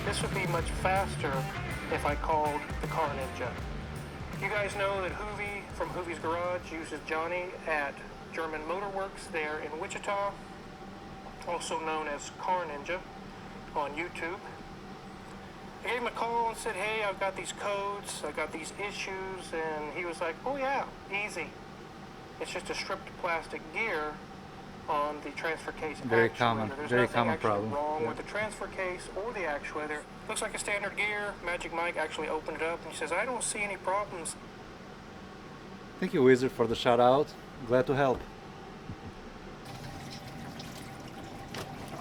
this would be much faster if I called the Car Ninja. You guys know that Hoovy from Hoovy's Garage uses Jonny at German Motor Works there in Wichita, also known as Car Ninja on YouTube. I gave him a call and said, hey, I've got these codes, I got these issues, and he was like, oh yeah, easy. It's just a stripped plastic gear on the transfer case very actuator. common, There's very nothing common actually problem. wrong with the transfer case or the actuator. Looks like a standard gear. Magic Mike actually opened it up and he says, I don't see any problems. Thank you, Wizard, for the shout out. Glad to help.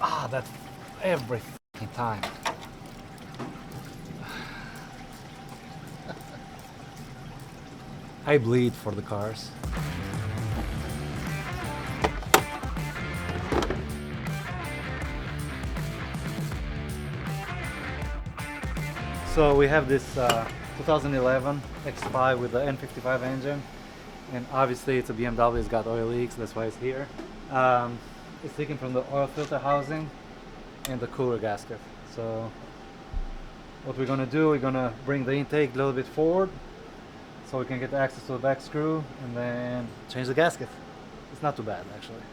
Ah, that's every fucking time. I bleed for the cars. So we have this 2011 X5 with the N55 engine, and obviously it's a BMW, it's got oil leaks, that's why it's here. It's leaking from the oil filter housing and the cooler gasket. So what we're gonna do, we're gonna bring the intake a little bit forward so we can get access to the back screw and then change the gasket. It's not too bad actually.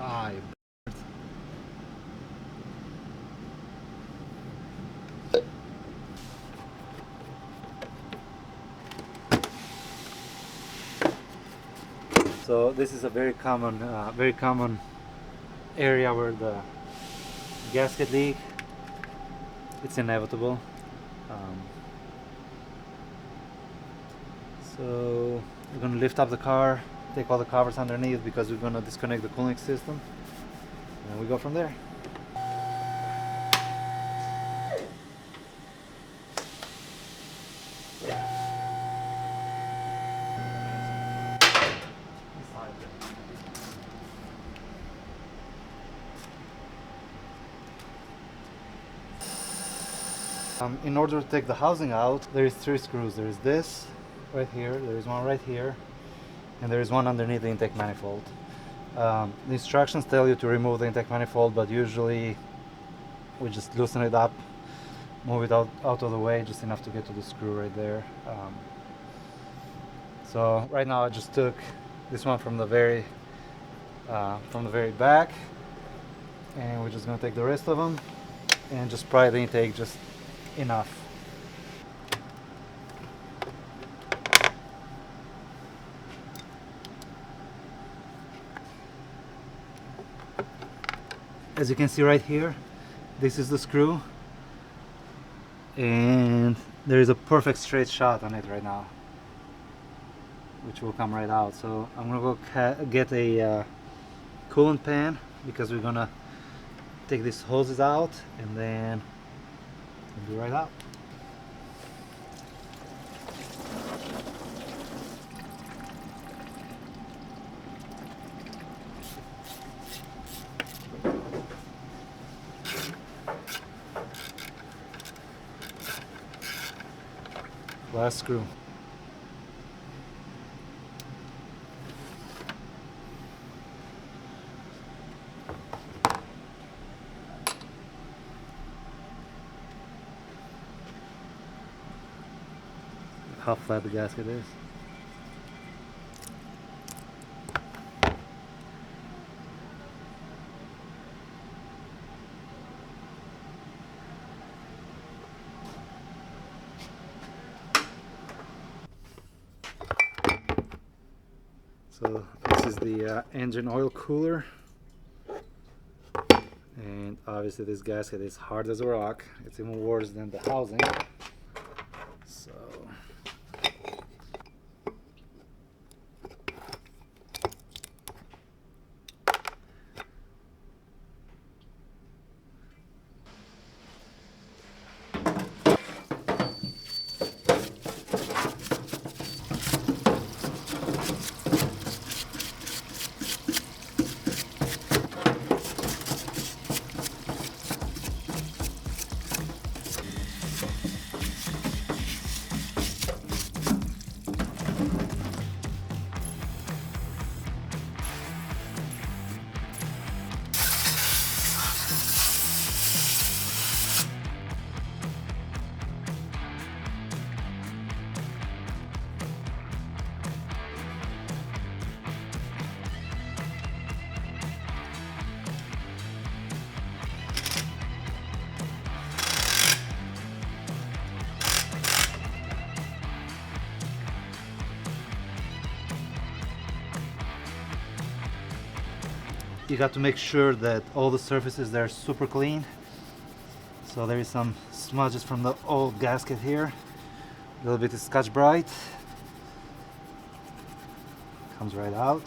Ah, you So this is a very common area where the gasket leak. It's inevitable. So we're gonna lift up the car, take all the covers underneath because we're gonna disconnect the cooling system, and we go from there. In order to take the housing out, there is 3 screws. There is this right here, there is one right here, and there is one underneath the intake manifold. The instructions tell you to remove the intake manifold, but usually we just loosen it up, move it out of the way, just enough to get to the screw right there. So right now I just took this one from the very back, and we're just going to take the rest of them and just pry the intake just enough. As you can see right here, this is the screw, and there is a perfect straight shot on it right now, which will come right out. So I'm gonna go get a coolant pan because we're gonna take these hoses out and then we'll be right out. Last screw. How flat the gasket is. So this is the engine oil cooler, and obviously this gasket is hard as a rock. It's even worse than the housing. So you got to make sure that all the surfaces there are super clean. So there is some smudges from the old gasket here. A little bit of Scotch Brite. Comes right out.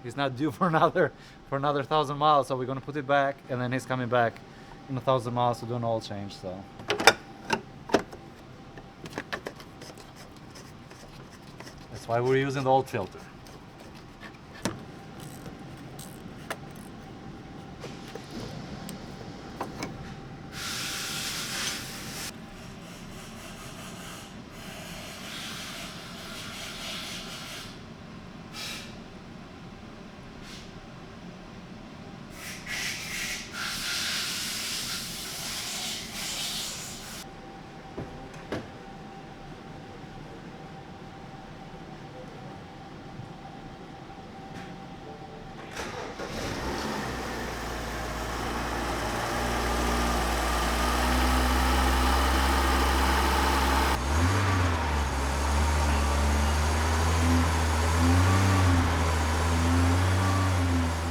He's not due for another 1,000 miles, so we're gonna put it back, and then he's coming back in 1,000 miles to do an oil change. So that's why we're using the old filter.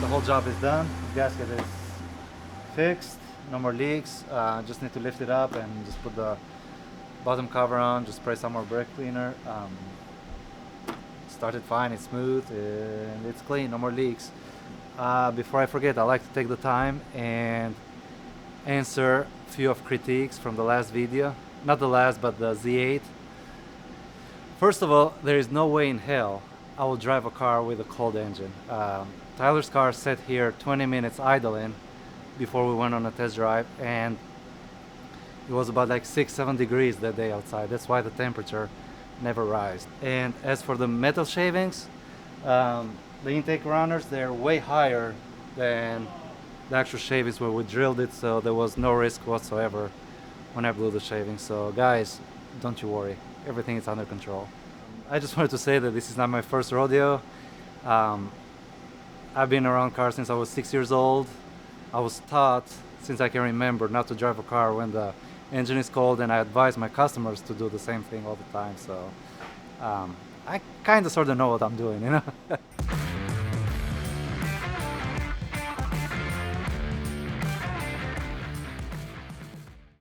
The whole job is done. The gasket is fixed, no more leaks. Just need to lift it up and just put the bottom cover on, just spray some more brake cleaner. Started fine, it's smooth, and it's clean, no more leaks. Before I forget, I like to take the time and answer a few of critiques from the last video. Not the last, but the Z8. First of all, there is no way in hell I will drive a car with a cold engine. Tyler's car sat here 20 minutes idling before we went on a test drive, and it was about like 6-7 degrees that day outside. That's why the temperature never rise. And as for the metal shavings, the intake runners, they're way higher than the actual shavings where we drilled it, so there was no risk whatsoever when I blew the shavings. So guys, don't you worry, everything is under control. I just wanted to say that this is not my first rodeo. I've been around cars since I was 6 years old. I was taught since I can remember not to drive a car when the engine is cold, and I advise my customers to do the same thing all the time. So I kind of sort of know what I'm doing, you know.